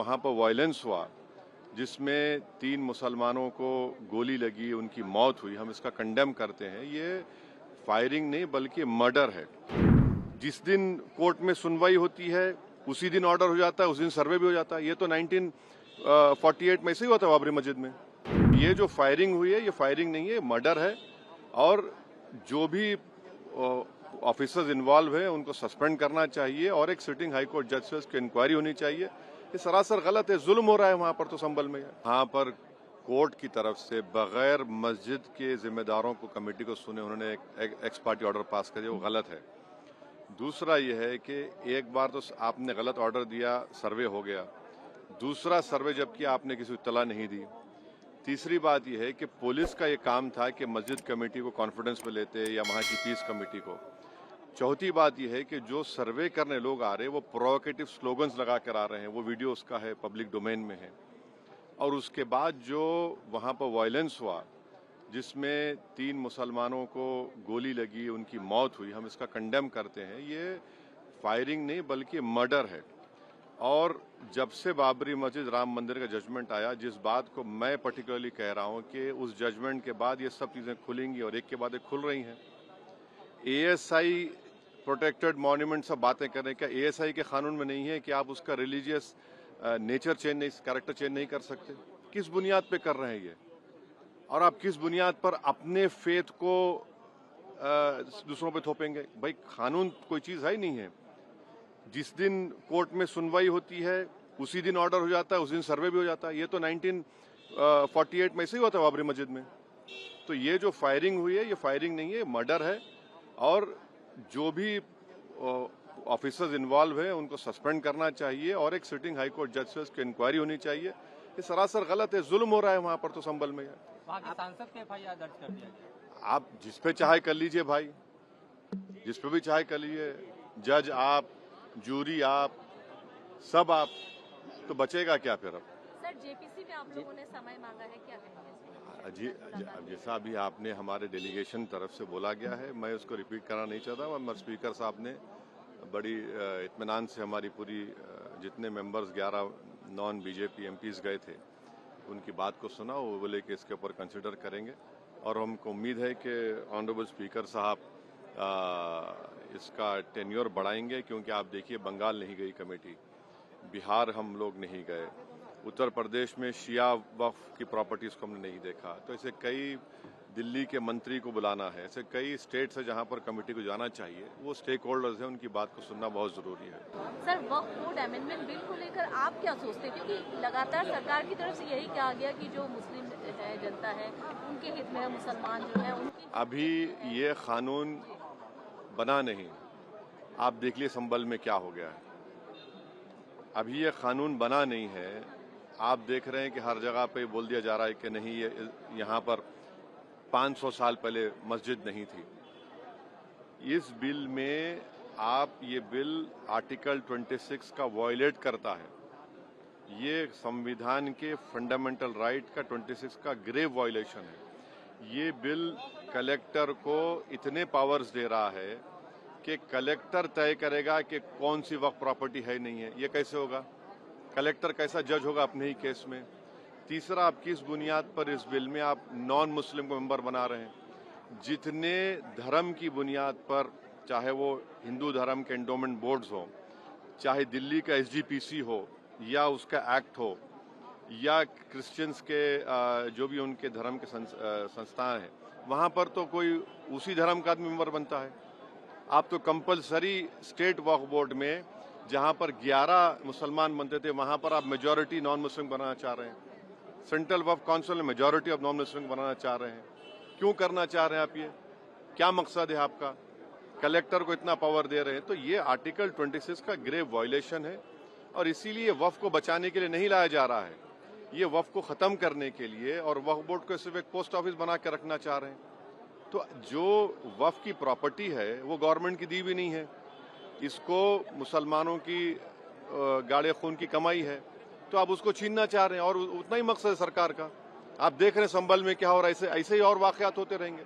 वहाँ पर वायलेंस हुआ जिसमें 3 मुसलमानों को गोली लगी, उनकी मौत हुई, हम इसका कंडेम करते हैं। ये फायरिंग नहीं बल्कि मर्डर है। जिस दिन कोर्ट में सुनवाई होती है उसी दिन ऑर्डर हो जाता है, उस दिन सर्वे भी हो जाता है। ये तो 1948 में ऐसे ही हुआ था बाबरी मस्जिद में। ये जो फायरिंग हुई है ये फायरिंग नहीं है, मर्डर है। और जो भी ऑफिसर्स इन्वॉल्व है उनको सस्पेंड करना चाहिए और एक सिटिंग हाई कोर्ट जज से उसकी इंक्वायरी होनी चाहिए। ये सरासर गलत है, जुल्म हो रहा है वहां पर। तो संभल में वहां पर कोर्ट की तरफ से बगैर मस्जिद के जिम्मेदारों को कमेटी को सुने उन्होंने एक एक्स पार्टी ऑर्डर पास कर दिया, वो गलत है। दूसरा ये है कि एक बार तो आपने गलत ऑर्डर दिया, सर्वे हो गया। दूसरा सर्वे जब किया आपने किसी को इत्तला नहीं दी। तीसरी बात यह है कि पुलिस का ये काम था कि मस्जिद कमेटी को कॉन्फिडेंस में लेते या वहाँ की पीस कमेटी को। चौथी बात यह है कि जो सर्वे करने लोग आ रहे हैं वो प्रोवोकेटिव स्लोगन्स लगा कर आ रहे हैं, वो वीडियो उसका है, पब्लिक डोमेन में है। और उसके बाद जो वहाँ पर वायलेंस हुआ जिसमें 3 मुसलमानों को गोली लगी, उनकी मौत हुई, हम इसका कंडेम करते हैं। ये फायरिंग नहीं बल्कि मर्डर है। और जब से बाबरी मस्जिद राम मंदिर का जजमेंट आया, जिस बात को मैं पर्टिकुलरली कह रहा हूं कि उस जजमेंट के बाद ये सब चीजें खुलेंगी और एक के बाद एक खुल रही हैं। एएसआई प्रोटेक्टेड मॉन्यूमेंट सब बातें कर रहे हैं, क्या एएसआई के कानून में नहीं है कि आप उसका रिलीजियस नेचर चेंज नहीं, कैरेक्टर चेंज नहीं कर सकते? किस बुनियाद पे कर रहे हैं ये? और आप किस बुनियाद पर अपने फेथ को दूसरों पे थोपेंगे? भाई कानून कोई चीज है ही नहीं है। जिस दिन कोर्ट में सुनवाई होती है उसी दिन ऑर्डर हो जाता है, उस दिन सर्वे भी हो जाता है। ये तो 1948 में ऐसे ही हुआ था बाबरी मस्जिद में। तो ये जो फायरिंग हुई है ये फायरिंग नहीं है, मर्डर है। और जो भी ऑफिसर्स इन्वॉल्व है उनको सस्पेंड करना चाहिए और एक सिटिंग हाई कोर्ट जज से उसकी इंक्वायरी होनी चाहिए। ये सरासर गलत है, जुल्म हो रहा है वहां पर। तो संभल में वहाँ के सांसद के एफआईआर दर्ज कर दिया गया। आप जिस पे चाहे कर लीजिए भाई, जिस पे भी चाहे कर लीजिए। जज आप, जूरी आप, सब आप, तो बचेगा क्या फिर? अब सर जेपीसी में आप लोगों ने समय मांगा है, क्या कहेंगे? जी, जैसा अभी आपने हमारे डेलीगेशन तरफ से बोला गया है, मैं उसको रिपीट करना नहीं चाहता। मगर स्पीकर साहब ने बड़ी इत्मीनान से हमारी पूरी जितने मेंबर्स 11 नॉन बीजेपी एमपीज गए थे उनकी बात को सुना। वो बोले कि इसके ऊपर कंसिडर करेंगे और हमको उम्मीद है कि ऑनरेबल स्पीकर साहब इसका टेन्योर बढ़ाएंगे। क्योंकि आप देखिए बंगाल नहीं गई कमेटी, बिहार हम लोग नहीं गए, उत्तर प्रदेश में शिया वक्फ की प्रॉपर्टीज को हमने नहीं देखा। तो ऐसे कई, दिल्ली के मंत्री को बुलाना है, ऐसे कई स्टेट्स है जहां पर कमेटी को जाना चाहिए। वो स्टेक होल्डर्स हैं, उनकी बात को सुनना बहुत जरूरी है। सर वक्फ बोर्ड अमेंडमेंट बिल को लेकर आप क्या सोचते हैं? क्योंकि लगातार सरकार की तरफ से यही कहा गया कि जो मुस्लिम है, जनता है, उनके हित में है, मुसलमान जो है उनकी। अभी ये कानून बना नहीं, आप देख लिए संभल में क्या हो गया है। अभी ये कानून बना नहीं है, आप देख रहे हैं कि हर जगह पे बोल दिया जा रहा है कि नहीं, ये यहाँ पर 500 साल पहले मस्जिद नहीं थी। इस बिल में ये बिल आर्टिकल 26 का वायलेट करता है। ये संविधान के फंडामेंटल राइट का 26 का ग्रेव वायलेशन है। ये बिल कलेक्टर को इतने पावर्स दे रहा है कि कलेक्टर तय करेगा कि कौन सी वक्फ प्रॉपर्टी है नहीं है। ये कैसे होगा? कलेक्टर कैसा जज होगा अपने ही केस में? तीसरा, आप किस बुनियाद पर इस बिल में आप नॉन मुस्लिम को मेंबर बना रहे हैं? जितने धर्म की बुनियाद पर, चाहे वो हिंदू धर्म के एंडोमेंट बोर्ड्स हो, चाहे दिल्ली का एसजीपीसी हो या उसका एक्ट हो, या क्रिश्चियंस के जो भी उनके धर्म के संस्थान हैं, वहां पर तो कोई उसी धर्म का आदमी मेंबर बनता है। आप तो कंपलसरी स्टेट वक्फ बोर्ड में जहां पर 11 मुसलमान बनते थे, वहां पर आप मेजॉरिटी नॉन मुस्लिम बनाना चाह रहे हैं। सेंट्रल वक्फ काउंसिल में मेजॉरिटी ऑफ नॉन मुस्लिम बनाना चाह रहे हैं। क्यों करना चाह रहे हैं आप? ये क्या मकसद है आपका? कलेक्टर को इतना पावर दे रहे हैं। तो ये आर्टिकल 26 का ग्रेव वायलेशन है और इसीलिए वक्फ को बचाने के लिए नहीं लाया जा रहा है। ये वक्फ को खत्म करने के लिए, और वक्फ बोर्ड को सिर्फ एक पोस्ट ऑफिस बना के रखना चाह रहे हैं। तो जो वक्फ की प्रॉपर्टी है वो गवर्नमेंट की दी भी नहीं है, इसको मुसलमानों की गाड़े खून की कमाई है, तो आप उसको छीनना चाह रहे हैं। और उतना ही मकसद है सरकार का। आप देख रहे हैं संभल में क्या हो रहा है, ऐसे ही और वाकयात होते रहेंगे।